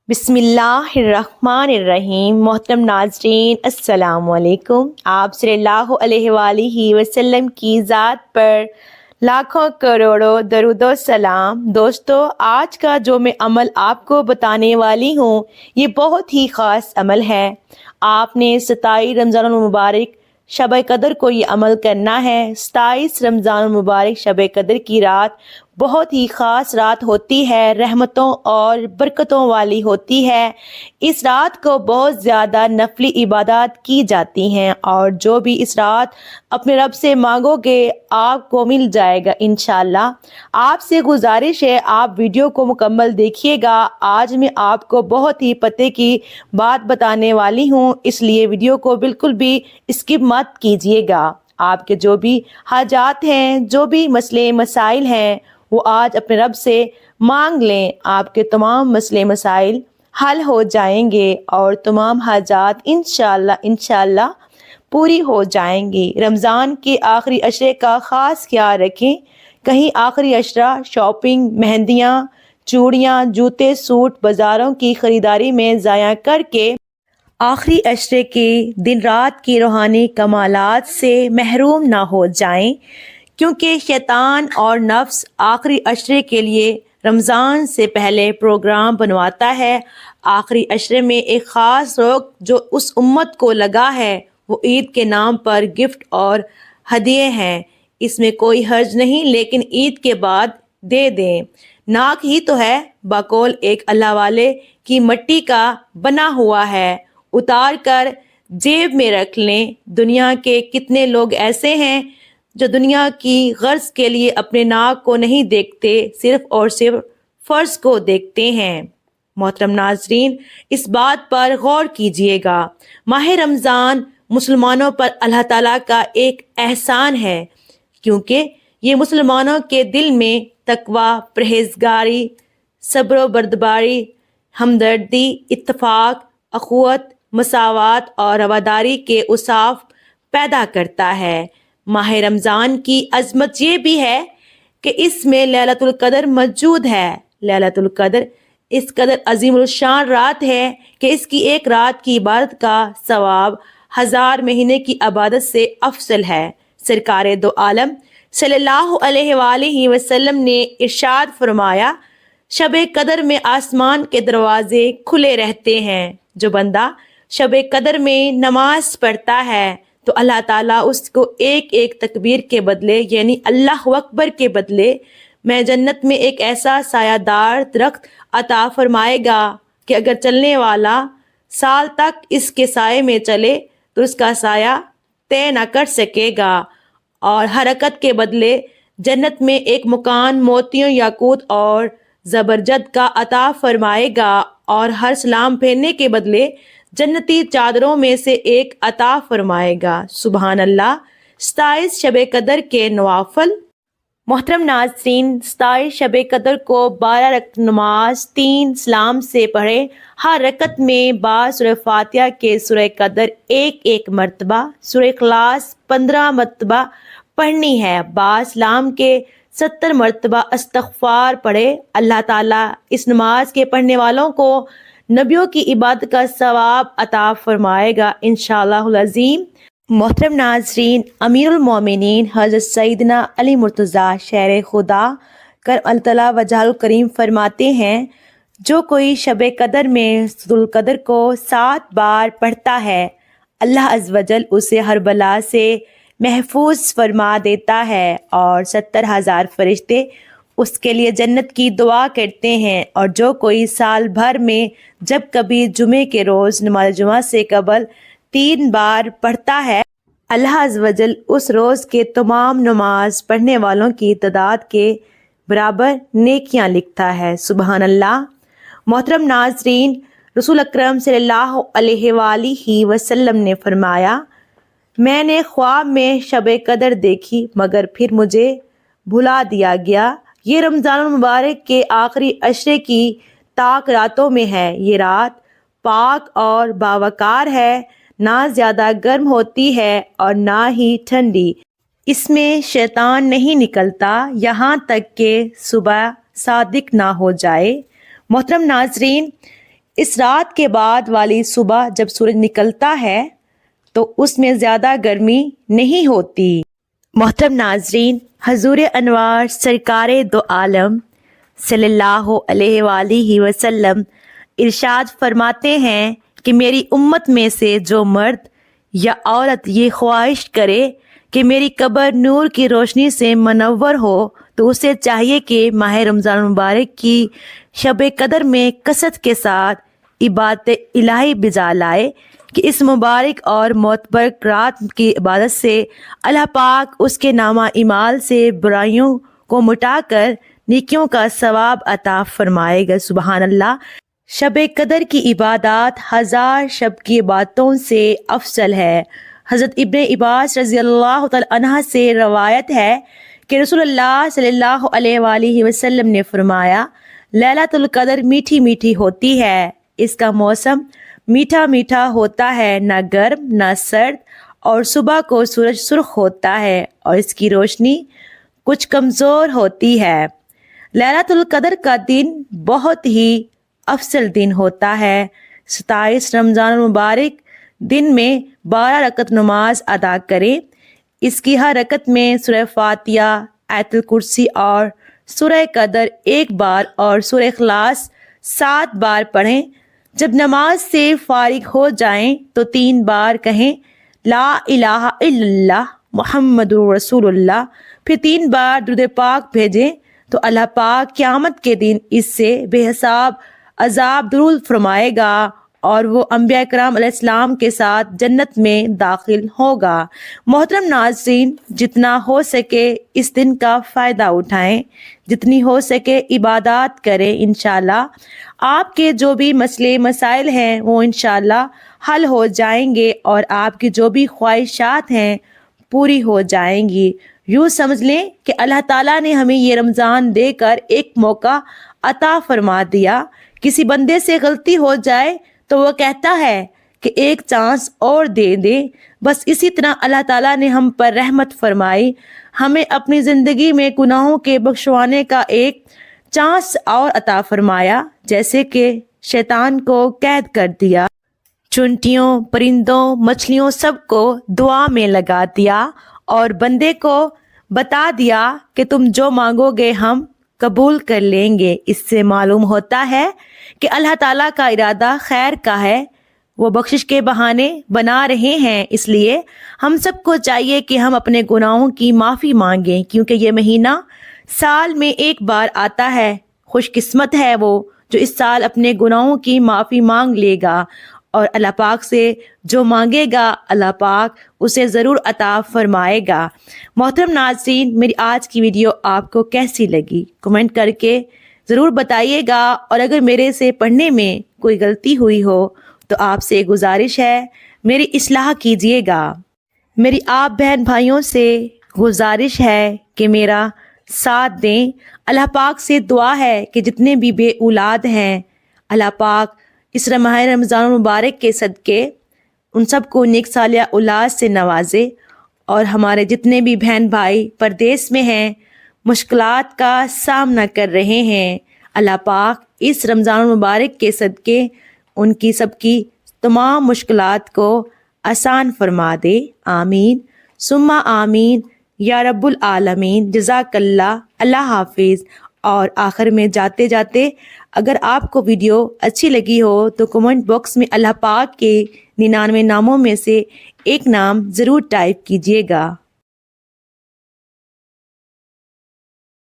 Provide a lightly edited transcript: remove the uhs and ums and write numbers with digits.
بسم اللہ الرحمن الرحیم۔ محترم ناظرین السلام علیکم۔ آپ صلی اللہ علیہ وآلہ وسلم کی ذات پر لاکھوں کروڑوں درود و سلام۔ دوستو، آج کا جو میں عمل آپ کو بتانے والی ہوں یہ بہت ہی خاص عمل ہے۔ آپ نے 27 رمضان المبارک شب قدر کو یہ عمل کرنا ہے۔ 27 رمضان المبارک شب قدر کی رات بہت ہی خاص رات ہوتی ہے، رحمتوں اور برکتوں والی ہوتی ہے۔ اس رات کو بہت زیادہ نفلی عبادات کی جاتی ہیں اور جو بھی اس رات اپنے رب سے مانگو گے آپ کو مل جائے گا انشاءاللہ۔ آپ سے گزارش ہے آپ ویڈیو کو مکمل دیکھیے گا۔ آج میں آپ کو بہت ہی پتے کی بات بتانے والی ہوں، اس لیے ویڈیو کو بالکل بھی اسکپ مت کیجیے گا۔ آپ کے جو بھی حاجات ہیں، جو بھی مسئلے مسائل ہیں، وہ آج اپنے رب سے مانگ لیں۔ آپ کے تمام مسئلے مسائل حل ہو جائیں گے اور تمام حاجات انشاءاللہ پوری ہو جائیں گی۔ رمضان کے آخری عشرے کا خاص خیال رکھیں، کہیں آخری عشرہ شاپنگ، مہندیاں، چوڑیاں، جوتے، سوٹ، بازاروں کی خریداری میں ضائع کر کے آخری عشرے کے دن رات کی روحانی کمالات سے محروم نہ ہو جائیں، کیونکہ شیطان اور نفس آخری عشرے کے لیے رمضان سے پہلے پروگرام بنواتا ہے۔ آخری عشرے میں ایک خاص روک جو اس امت کو لگا ہے وہ عید کے نام پر گفٹ اور ہدیے ہیں۔ اس میں کوئی حرج نہیں، لیکن عید کے بعد دے دیں۔ ناک ہی تو ہے، بقول ایک اللہ والے کی مٹی کا بنا ہوا ہے، اتار کر جیب میں رکھ لیں۔ دنیا کے کتنے لوگ ایسے ہیں جو دنیا کی غرض کے لیے اپنے ناک کو نہیں دیکھتے، صرف اور صرف فرض کو دیکھتے ہیں۔ محترم ناظرین، اس بات پر غور کیجیے گا، ماہ رمضان مسلمانوں پر اللہ تعالیٰ کا ایک احسان ہے، کیونکہ یہ مسلمانوں کے دل میں تقوی، پرہیزگاری، صبر و بردباری، ہمدردی، اتفاق، اخوت، مساوات اور رواداری کے اوصاف پیدا کرتا ہے۔ ماہ رمضان کی عظمت یہ بھی ہے کہ اس میں لیلۃ القدر موجود ہے۔ لیلۃ القدر اس قدر عظیم الشان رات ہے کہ اس کی ایک رات کی عبادت کا ثواب 1000 مہینے کی عبادت سے افضل ہے۔ سرکار دو عالم صلی اللہ علیہ وآلہ وسلم نے ارشاد فرمایا، شب قدر میں آسمان کے دروازے کھلے رہتے ہیں۔ جو بندہ شب قدر میں نماز پڑھتا ہے تو اللہ تعالیٰ اس کو ایک ایک تکبیر کے بدلے، یعنی اللہ اکبر کے بدلے میں جنت میں ایک ایسا سایہ دار درخت عطا فرمائے گا کہ اگر چلنے والا سال تک اس کے سائے میں چلے تو اس کا سایہ طے نہ کر سکے گا، اور حرکت کے بدلے جنت میں ایک مکان موتیوں، یاقوت اور زبرجد کا عطا فرمائے گا، اور ہر سلام پھیرنے کے بدلے جنتی چادروں میں سے ایک عطا فرمائے گا۔ سبحان اللہ۔ 27 شب قدر کے نوافل۔ محترم ناظرین، 27 شب قدر کو 12 رکعت نماز 3 سلام سے پڑھیں۔ ہر رکعت میں بعد سورہ فاتحہ کے سورہ قدر ایک مرتبہ، سورہ اخلاص 15 مرتبہ پڑھنی ہے۔ بعد سلام کے 70 مرتبہ استغفار پڑھے۔ اللہ تعالیٰ اس نماز کے پڑھنے والوں کو نبیوں کی عبادت کا ثواب عطا فرمائے گا انشاءاللہ العظیم۔ محترم ناظرین، امیر المومنین حضرت سیدنا علی مرتضیٰ شہر خدا کرم اللہ تعالیٰ وجہ الکریم فرماتے ہیں، جو کوئی شب قدر میں ذو القدر کو 7 بار پڑھتا ہے، اللہ عز و جل اسے ہر بلا سے محفوظ فرما دیتا ہے، اور 70,000 فرشتے اس کے لیے جنت کی دعا کرتے ہیں۔ اور جو کوئی سال بھر میں جب کبھی جمعے کے روز نماز جمعہ سے قبل 3 بار پڑھتا ہے، اللہ عز و جل اس روز کے تمام نماز پڑھنے والوں کی تعداد کے برابر نیکیاں لکھتا ہے۔ سبحان اللہ۔ محترم ناظرین، رسول اکرم صلی اللہ علیہ وآلہ وسلم نے فرمایا، میں نے خواب میں شب قدر دیکھی مگر پھر مجھے بھلا دیا گیا۔ یہ رمضان المبارک کے آخری عشرے کی طاق راتوں میں ہے۔ یہ رات پاک اور باوقار ہے، نہ زیادہ گرم ہوتی ہے اور نہ ہی ٹھنڈی۔ اس میں شیطان نہیں نکلتا یہاں تک کہ صبح صادق نہ ہو جائے۔ محترم ناظرین، اس رات کے بعد والی صبح جب سورج نکلتا ہے تو اس میں زیادہ گرمی نہیں ہوتی۔ محترم ناظرین، حضور انوار سرکار دو عالم صلی اللہ علیہ وآلہ وسلم ارشاد فرماتے ہیں کہ میری امت میں سے جو مرد یا عورت یہ خواہش کرے کہ میری قبر نور کی روشنی سے منور ہو تو اسے چاہیے کہ ماہ رمضان مبارک کی شب قدر میں کثرت کے ساتھ عبادت الہی بجا لائے کہ اس مبارک اور معتبر رات کی عبادت سے اللہ پاک اس کے نامہ اعمال سے برائیوں کو مٹا کر نیکیوں کا ثواب عطا فرمائے گا۔ سبحان اللہ۔ شب قدر کی عبادات ہزار شب کی عبادتوں سے افضل ہے۔ حضرت ابن عباس رضی اللہ تعالی عنہ سے روایت ہے کہ رسول اللہ صلی اللہ علیہ وآلہ وسلم نے فرمایا، لیلۃ القدر میٹھی میٹھی ہوتی ہے، اس کا موسم میٹھا میٹھا ہوتا ہے، نہ گرم نہ سرد، اور صبح کو سورج سرخ ہوتا ہے اور اس کی روشنی کچھ کمزور ہوتی ہے۔ لیلۃ القدر کا دن بہت ہی افضل دن ہوتا ہے۔ 27 رمضان المبارک دن میں 12 رکعت نماز ادا کریں۔ اس کی ہر رکعت میں سورہ فاتحہ، آیت الکرسی اور سورہ قدر 1 بار اور سورہ اخلاص 7 بار پڑھیں۔ جب نماز سے فارغ ہو جائیں تو 3 بار کہیں لا الہ الا اللہ محمد رسول اللہ، پھر 3 بار درود پاک بھیجیں تو اللہ پاک قیامت کے دن اس سے بے حساب عذاب دور فرمائے گا اور وہ انبیاء کرام علیہ السلام کے ساتھ جنت میں داخل ہوگا۔ محترم ناظرین، جتنا ہو سکے اس دن کا فائدہ اٹھائیں، جتنی ہو سکے عبادات کریں، انشاءاللہ آپ کے جو بھی مسئلے مسائل ہیں وہ انشاءاللہ حل ہو جائیں گے اور آپ کی جو بھی خواہشات ہیں پوری ہو جائیں گی۔ یوں سمجھ لیں کہ اللہ تعالیٰ نے ہمیں یہ رمضان دے کر ایک موقع عطا فرما دیا۔ کسی بندے سے غلطی ہو جائے تو وہ کہتا ہے کہ ایک چانس اور دے دیں، بس اسی طرح اللہ تعالیٰ نے ہم پر رحمت فرمائی، ہمیں اپنی زندگی میں گناہوں کے بخشوانے کا ایک چانس اور عطا فرمایا، جیسے کہ شیطان کو قید کر دیا، چونٹیوں، پرندوں، مچھلیوں سب کو دعا میں لگا دیا اور بندے کو بتا دیا کہ تم جو مانگو گے ہم قبول کر لیں گے۔ اس سے معلوم ہوتا ہے کہ اللہ تعالیٰ کا ارادہ خیر کا ہے، وہ بخشش کے بہانے بنا رہے ہیں۔ اس لیے ہم سب کو چاہیے کہ ہم اپنے گناہوں کی معافی مانگیں، کیونکہ یہ مہینہ سال میں ایک بار آتا ہے۔ خوش قسمت ہے وہ جو اس سال اپنے گناہوں کی معافی مانگ لے گا اور اللہ پاک سے جو مانگے گا اللہ پاک اسے ضرور عطا فرمائے گا۔ محترم ناظرین، میری آج کی ویڈیو آپ کو کیسی لگی کمنٹ کر کے ضرور بتائیے گا، اور اگر میرے سے پڑھنے میں کوئی غلطی ہوئی ہو تو آپ سے گزارش ہے میری اصلاح کیجیے گا۔ میری آپ بہن بھائیوں سے گزارش ہے کہ میرا ساتھ دیں۔ اللہ پاک سے دعا ہے کہ جتنے بھی بے اولاد ہیں اللہ پاک اس ماہ رمضان المبارک کے صدقے ان سب کو نیک صالحہ اولاد سے نوازے، اور ہمارے جتنے بھی بہن بھائی پردیس میں ہیں، مشکلات کا سامنا کر رہے ہیں، اللہ پاک اس رمضان المبارک کے صدقے ان کی سب کی تمام مشکلات کو آسان فرما دے۔ آمین ثم آمین یا رب العالمین۔ جزاک اللہ۔ اللہ حافظ۔ اور آخر میں جاتے جاتے اگر آپ کو ویڈیو اچھی لگی ہو تو کمنٹ باکس میں اللہ پاک کے 99 ناموں میں سے ایک نام ضرور ٹائپ کیجیے گا۔